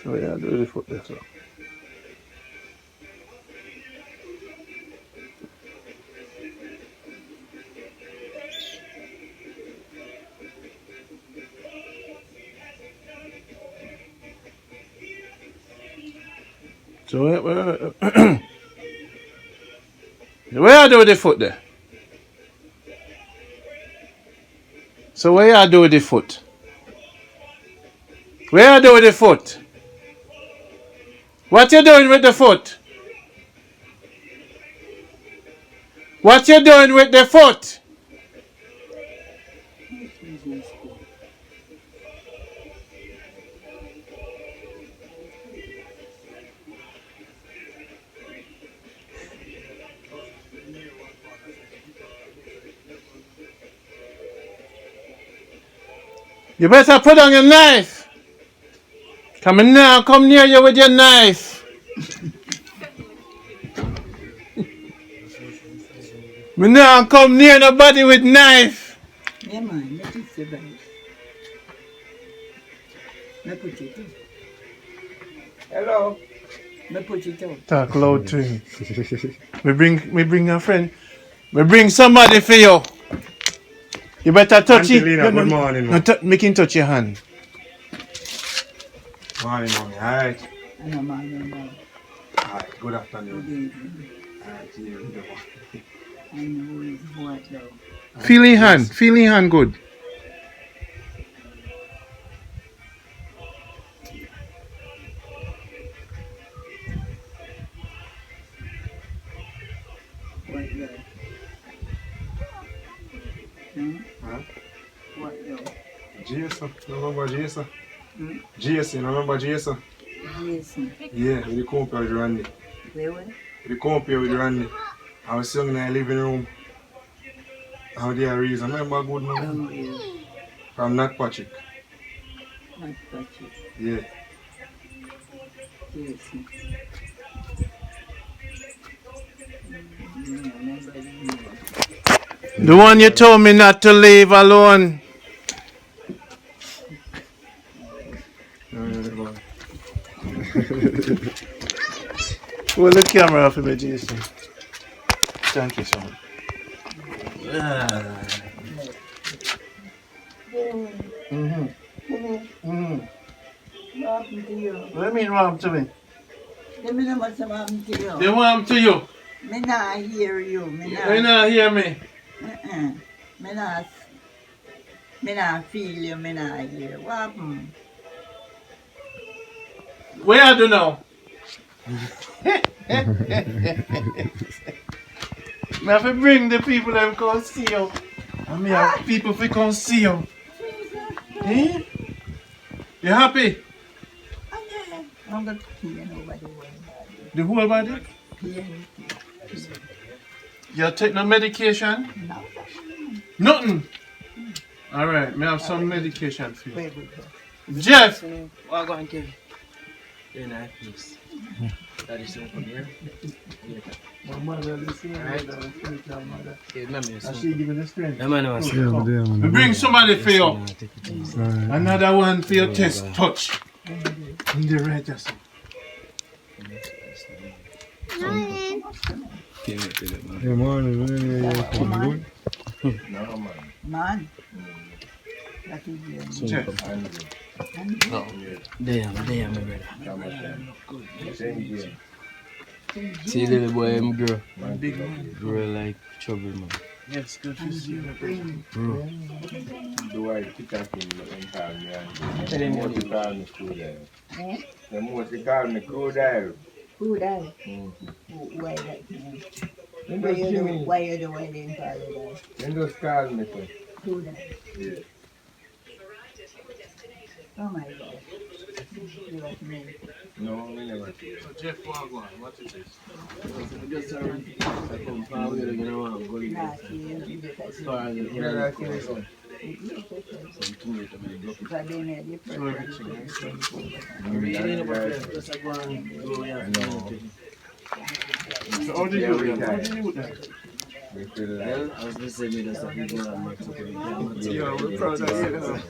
So yeah, do the foot there, so. So where you do with the foot there? So where you do with the foot? Where you do with the foot? What you doing with the foot? What you doing with the foot? You better put on your knife. Come in now, come near you with your knife. Me now come near nobody with knife. Yeah, man, let it survive. Let put it in. Hello. Let put it out. Talk loud to him. me bring a friend. Me bring somebody for you. You better touch Aunty it. Lina, good morning, man. Make him touch your hand. Morning, mommy. Alright. I know, man. Alright, good afternoon. Good evening. Alright, see you in the morning. I know it's what now. Feel your hand good. What now? Hmm? Huh? What now? Jason, remember Jason? Hmm? Jason, remember Jason? Jason. Yeah, with the company with Randy. Where what? With the company with Randy. I was sitting in the living room. How they are reason. Remember good man? Oh, yeah. From Nat Patrick. Not Patrick. Yeah. Jason. Remember the name. The one you told me not to leave alone. Hold the camera off of me, Jason. Thank you so much. What happened to you? What do you mean what happened to me? Let me know what's happened to you. They want to you. Me not hear you. Me You not hear me. Me not feel you. Me not hear. What happened? Where I do now? Me have to bring the people them come see you. And me have people to come see you. Eh? You happy? I'm going to pee nobody will. The whole body? You take no medication? No. Nothing? Alright, me have some medication for you. Very good. Jeff! What going to you're nice, please. That is so from here. My mother, listen, mother. Remember, And she give me the strength. the man was We bring somebody for you. Another one for your test touch. In the right just. Good morning, man. Man. That is your Jeff. damn, my brother. See the little boy, him girl. Big man. Girl like trouble, man. Yes, good to see you. Do I pick up in time? Tell him what you call me crew dive. The most you call me crew dive. Who died? Why that name? Why you do I didn't call you that? Then just call me so. Who died? Yeah. Oh my God. You like me. No, me never. So Jeff, what is this? Just I come forward, you know, I'm going Nah, see you because far as You never see me son. Some tomato may block it. If I didn't have your So So how did you do that? How did you do that? Well, I was going to say, me just have to go and make something. Yeah, we're proud of you.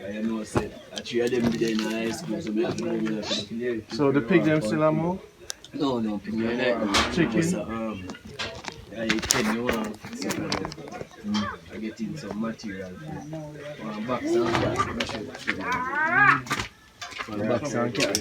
I know, said, actually, I didn't be there in high school, so I have to bring it up. So the pig them still are more? No, pig, Chicken? I tell you one, I get in some material. One box and gas. One box and gas.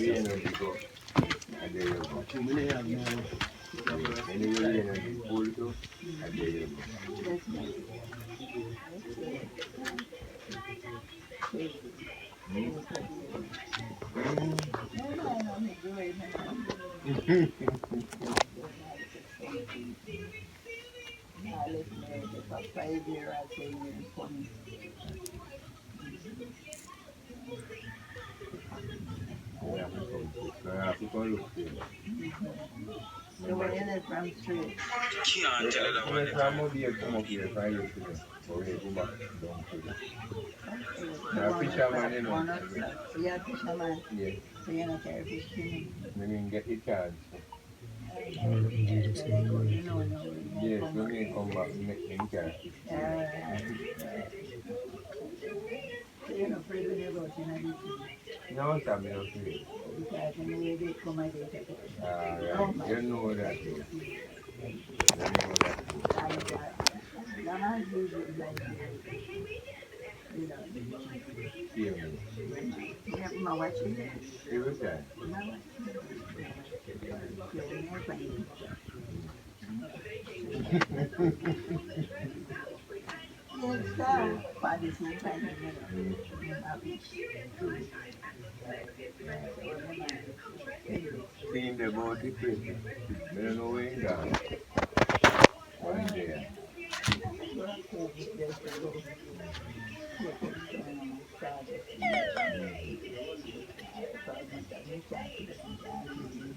So when you're from street, Fisherman, you know. you're a fisherman, Yeah, so you're not care fishing. we didn't get the chance. You know, Yes, we didn't come back and make them catch. so you're not afraid when you go to the No, Sam, you don't feel it. because when they come and they take it. Right. You know that. You know that. Lamas usually like you know. See me. Yeah, my watching it. Every time. Seeing the boat is crazy. I don't know where it's gone. One day.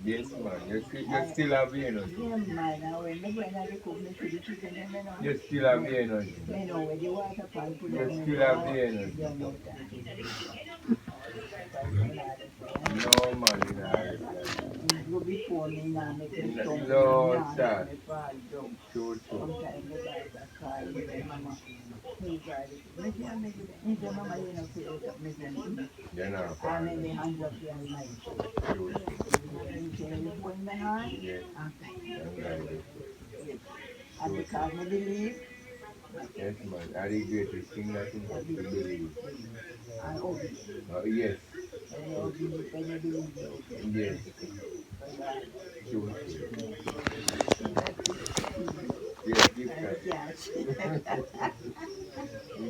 Yes, man. You still have the energy. Yeah, man. Now when they go in and they cook me for the chicken, they know. You still have the energy. They know where the water pan put You on still have the energy. you know that. No, man. You know. You go before me now, make me come. Lord, now, sir. me fall down. True. Sometimes the guys are crying, mama. He cried. Me can't make it. He said, mama, you know, feel it up, me can't. You're not I fine. made the hands up here and like. True. He said, you put my hand. Yes. Okay. And because me believe, Yes, man. I the greatest thing that you have to believe. I obey. Yes. And you obey, and you believe, you obey. Yes. True. Yes, give thanks. Yes.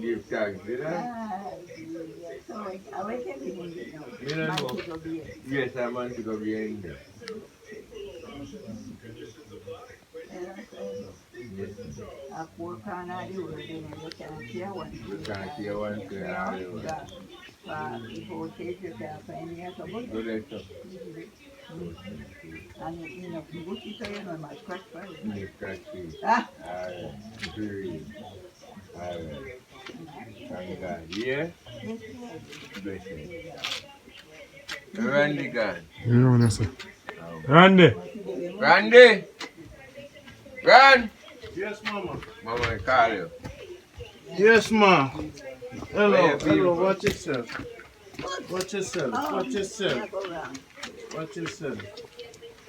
Give thanks, you know? So I wake up in the now. You don't know. Man, to go be here. Yes, I'm on to go behind there. Yes. A poor can I do it, you can't hear one. You can't hear one thing all the way. Before take your car, find me a couple. Go there, sir. And you know, you go to say, you know, my scratch for it. You catch it. Ah! Alright. Very. Alright. Thank God. Yeah? Yes, Bless you. Randy gone. You know what I say? Randy! Randy! Ran! Yes, mama. Mama call you. Yes, ma. Hello, Where you hello. Watch yourself. Watch yourself. Watch yourself. go round. Watch yourself.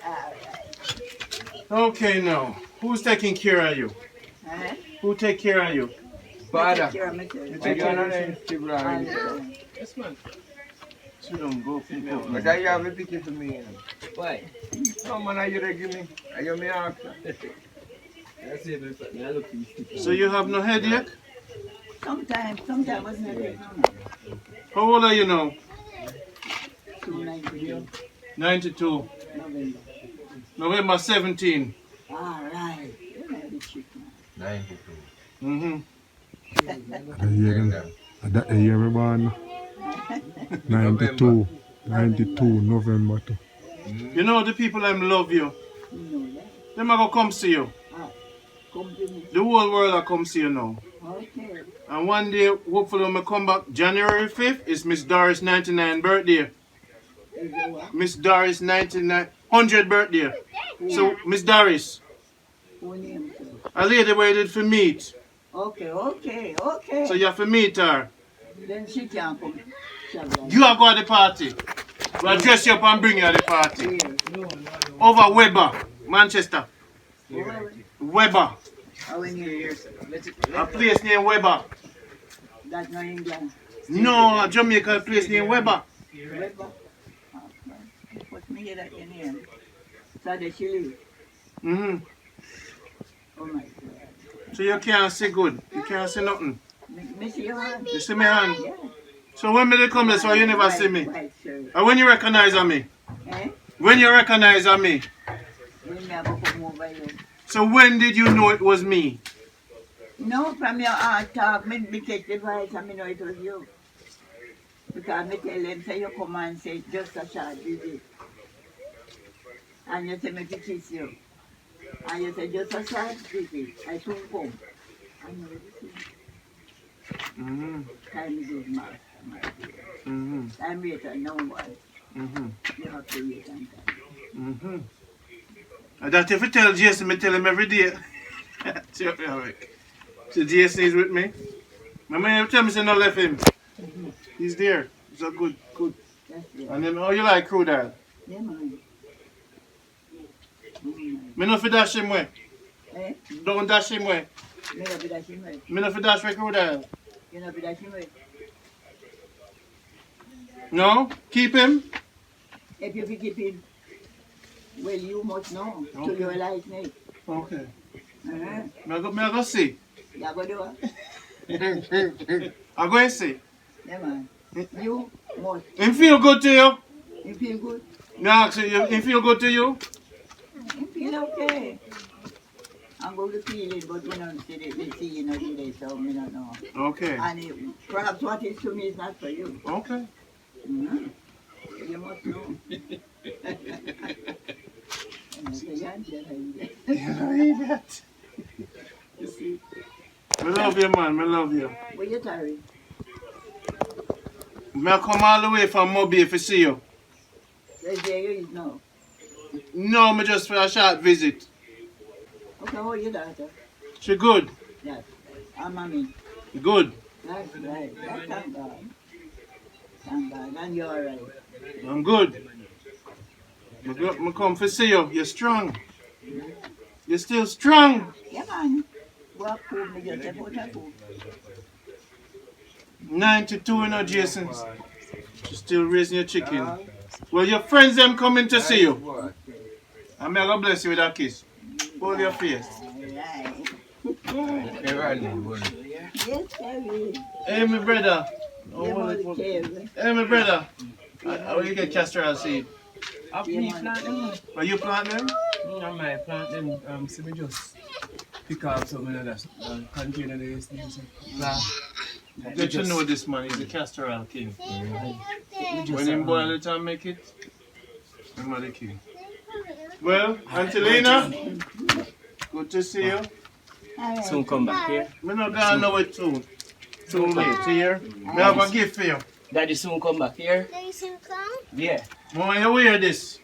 Alright. Okay, now. Who's taking care of you? Huh? Who take care of you? Father. Take care of myself. You I take got care an of yourself? Instagram. Yes, man. Sit down, go for But I have a picture to me. Why? No man, are you to give me? Are you me after? I say, I look to you. So you have no headache? Sometimes wasn't it? How old are you now? 290. 92. November. November 17. Alright. You know the trick, man. 92. Mm-hmm. That year me born. 92. 92 November too. You know the people them love you. You know that. Them are gonna come see you. Come to me. The whole world will come see you now. Okay. And one day, hopefully when I come back, January 5th, is Miss Daris' 99th birthday. Miss Daris' 100th birthday. So, Miss Daris, Who name her? a lady where you did for meet. Okay. So you have to meet her. Then she can come. Travel. You are going to the party. We'll dress you up and bring you to the party. Where? Over Weber, Manchester. Where? Weber. How many years? A place named Weber. That's not England. No, a Jamaica place named Weber. Weber? Put me here that in here. So the Chile. Mm-hmm. Oh my God. So you can't see good. You can't see nothing. Me see your hand? You see me hand? Yeah. So when me they come there, so you never see me. White shirt. And when you recognize me? Eh? When you recognize me? When me have to come over you. So when did you know it was me? No, from your heart talk, me take the voice and me know it was you. Because me tell them, say you come and say just a short visit. And you say me to kiss you. And you say just a short visit. I soon come. I know this is Mm-hmm. time is good, my dear. Mm-hmm. Time later, no one. Mm-hmm. You have to wait and time. Mm-hmm. And that if you tell Jason, me tell him every day. Check me out. So Jason is with me. My man tell me say no left him. He's there. He's a good. That's it. And then how you like crew there? Yeah, man. Me no fi dash him way. Eh? Don't dash him way. Me not be that shimmer. Me no fi dash way crew there. You not be that shimmer. No? Keep him? If you pick it in, well, you must know to Okay. your likeness. Okay. Uh-huh. Me go see. You go do it. I go and see. Yeah, man. You must. Him feel good to you? You feel good? Me ask you, him feel good to you? You feel okay. I'm going to feel it, but we don't see it. We see you today, so we don't know. Okay. And perhaps what is to me is not for you. Okay. Mm-hmm. You must know. You see, Me love you, man. Me love you. where you tarry? Me come all the way from Mobile to see you. Where there you is now. No, me just for a short visit. Okay, how are your daughter? She good. Yes. And mommy. Good. That's right. That's thank God. Thank God. And you're all right. I'm good. Me come to see you. You're strong. You're still strong. Yeah, man. What food me just about that food? 92, you know, Jason. You're still raising your chicken. Well, your friends them coming to see you. I'm gonna bless you with a kiss. Hold your face. All right. Yes, Terry. Hey, my brother. You must care. Hey, my brother. How you get castor oil seed? I plant them. Where you plant them? I might plant them. So we just pick up some of that container they used to use. Get to know this man. He's a castor oil king. We When him boil it and make it, him are the king. Well, Aunty Lina, good to see you. All right. soon come back here. Me not gonna know it soon. Too late, here. Me have a gift for you. Daddy soon come back here. Daddy soon come? Yeah. Want you wear this?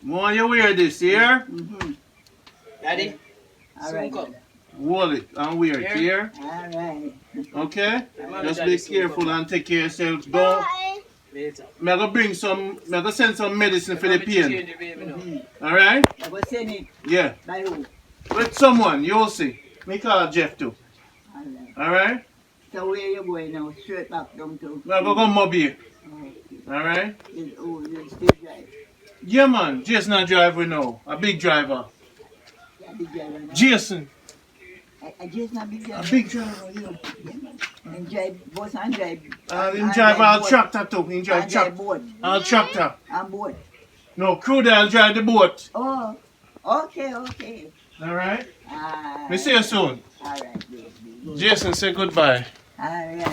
Want you wear this, here? Mm-hmm. Daddy, All soon right. come. Hold it and wear it, here? All right. Okay? Mommy, Just Daddy be soon careful come. and take care of yourself. Don't. Bye. Later. Me gonna send some medicine for the Mommy, pain. change the baby now. Alright? I was saying it Yeah. by who? With someone, you'll see. Me call Jeff too. All right. Alright? So where you going now? Straight back down to? Me go Mobile. Oh, Alright? you still drive? Yeah man, Jason a driver now. A big driver. Yeah, big driver now. Jason. I just not big A driver. big driver, yeah. And drive bus and drive. And he drive all boat. tractor too. He drive And drive tractor. boat. All tractor. And boat. No, crew there drive the boat. Oh, okay. Alright? All Me see you soon. right, baby. Jason, say goodbye. All right.